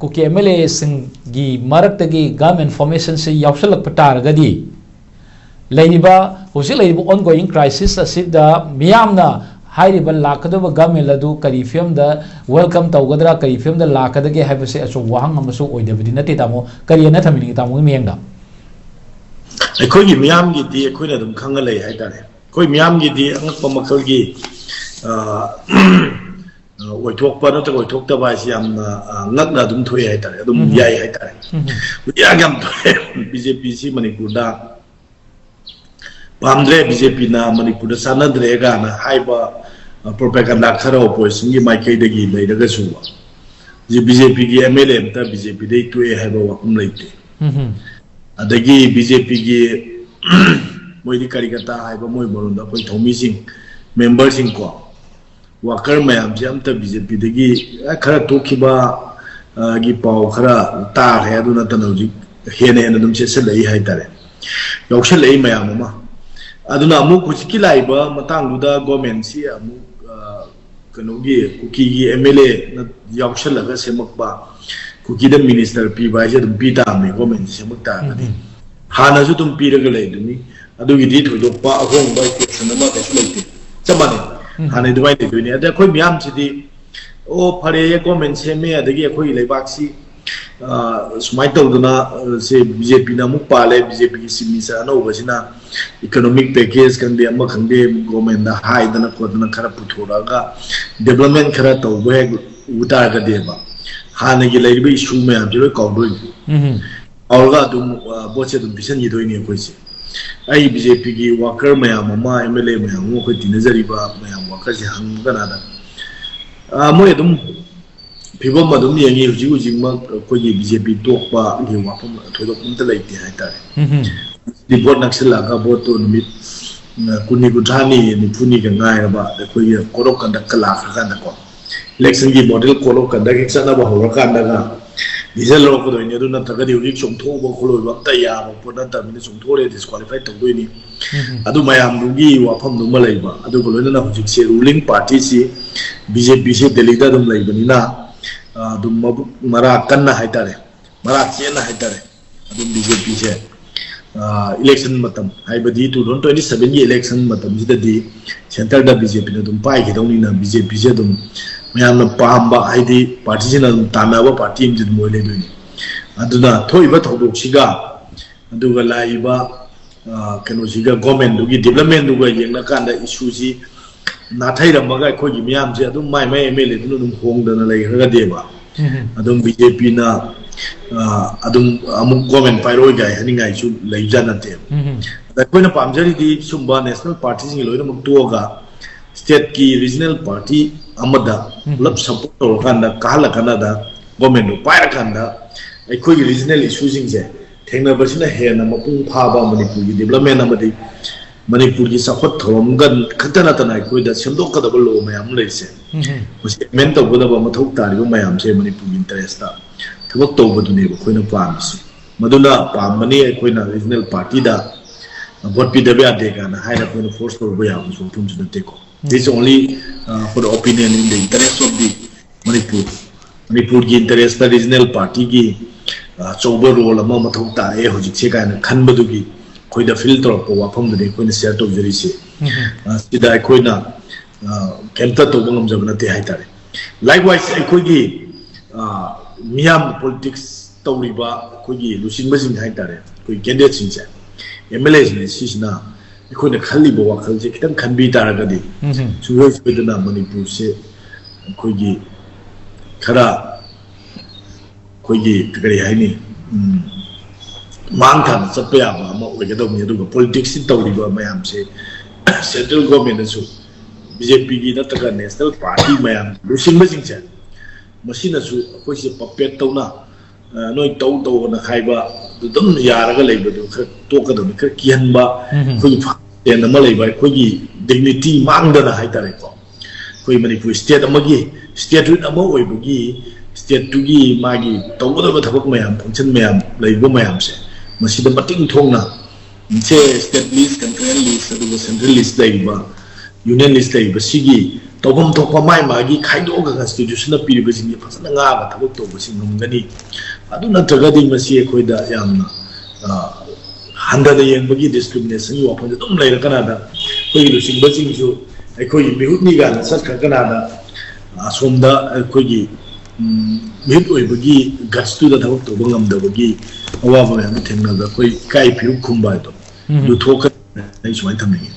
cookie MLA सिंगी मरक्तगी government formation से यावसलक पटारगदी लेनिबा होसिक लेनिबा ongoing crisis असिदा मियामना हाइरिबा लाकदब government लदु करी film the welcome तौगदरा करी film the लाकदगे हाइबसे अचो वाहंग अमसु ओइदबदि नते तामो करी न थमिनि तामो मियंगदा अखोगी मियाम गी दी अखोइना दम खंगा लई हाइतारे कोई मियाम गी दी अंगप मखल गी ओइथोकपा नत्र ओइथोकतबा आसी यामना ngakna dum thoi haitare adum yai haitare ya gam BJP si manipur da pamdre BJP na manipur da sanadre ga na haiba propaganda khara opposition gi maikai dagi leidaga su ji BJP gi MLA ta BJP dei toy haiba wakum leite adagi BJP gi moi di karigata haiba moi boronda koi thomi sing member sing ko worker mayam jam ta BJP dagi khara tokiba gi pau khara ta he aduna tanoji hene adum chese lei haitare yausha lei mayam ma aduna amu kuchiki laiba matang duda government si amu kanogi kuki gi MLA na yausha laga semakba kuki da minister pi ba je dum pi ta me government semakta adi hana ju dum pi raga lei dumi adugi di thoidok pa ahong ba ke sanama ka leite chamane hana dubai de dunia da khoi myam chidi o phare government se me adagi khoi leibak si sumai tawduna se BJP na mu pale BJP ki simisa no basina economic package kan de amma khande government da hai dana ko dana khara puthora ga development khara tawbe uta ga deba hana gi leibe issue me am jiro kawdoi aurga dum boche dum vision yi doi ni khoi se ai BJP gi worker mayam ma MLA mayam mo ko dinajari ba mayam worker si hang gana da mo edum people madum yangi huji huji ma ko ye BJP tokpa gi wapam thodo kumta laite haitare di vote naksila ga vote to nimit kuni guthani ni phuni ga ngai ba ko ye korok kan da kala ka na ko election gi model korok kan da kichana ba hor kan da ga diesel lo ko do ni aduna tagadi uri chomtho bo kholo ba ta ya bo poda ta mi chomtho le disqualify to do ni adu mayam dugi wapam dum lai ba adu ko loina na huji se ruling party si BJP se delhi da dum lai bani na dum mara kanna haitare mara chena haitare adum BJP se election matam haibadi 2027 gi election matam jida di center da BJP na dum pai gi dong ni na BJP se dum mayam na pamba haidi party jina dum tanaba party im jid moile do ni aduna thoiba thodok siga aduga laiba keno siga government dugi development duga yengna kanda issue si nathai ramaga khoi gi miyam je adum mai MLA dum hongdana lai raga deba adum BJP na adum amuk government pairoi gai hani ngai chu lai jana te da koina pamjari di sumba national party sing loina muk tuaga state ki regional party amada lab support to kanda kala kanada government no paira kanda khoi gi regional issues sing je thengna basina he na mapung phaba manipur gi development amadi manipur gi sakhot thom gan khatana tana khoi da semdok ka da lo mayam leise musi men to boda ba mathok tari go mayam se manipur interest ta thobok to bodu ne khoi na pam si maduna pam mani khoi na regional party da vote pi dabe ade ga na haira khoi na force ko ya so thum chu te ko this only for the opinion in the interest of the manipur gi interest the regional party gi chobo role ama mathok ta e hojik se ga na khan bodu gi khoi da filter ko wafam de khoi na share to jeri se sida khoi na kemta to bangam jabna te haitare likewise khoi gi miyam politics tawriba khoi gi lusin majing haitare khoi candidate sing se MLA ni sisna khoi na khali bo wakhal je kitang khanbi taraga di suhoi pedana manipur se khoi gi khara khoi gi kare haini mang kan sapya ba ma oge do mi do politics tawriba mayam se central government su BJP gi na taga national party mayam lusin majing se machine su khoi se puppet tawna noi taw na khaiba dum yaraga leiba do khar to ka do khar kian ba khoi en ma leiba khoi gi dignity mangdana haitare ko khoi manipur state amagi state root amo oibugi state tu gi magi tawda ba thabak mayam function mayam leiba mayam se masida bating thongna se state list country list adu central list leiba union list leiba sigi तौफम थोप माई मागी खाइदोग constitution पीरिबसिंग फसना ngaga थबक तौबसिंग ngमगनी अदु नत्रगदी मसी अखोइदा यामना हंददा येंबगी discrimination यो अपन दम लेर कनादा कोई लुसिंग busing जो अखोइ मिहुतनी गाना सत कनादा असोमदा अखोइ मिहुत ओइबगी गस्तुदा थबक तौब ngमदबगी अवाबा याम थेंगनादा कोई काई फिरु खुंबा तो दुथोक नै सुमाय थमनी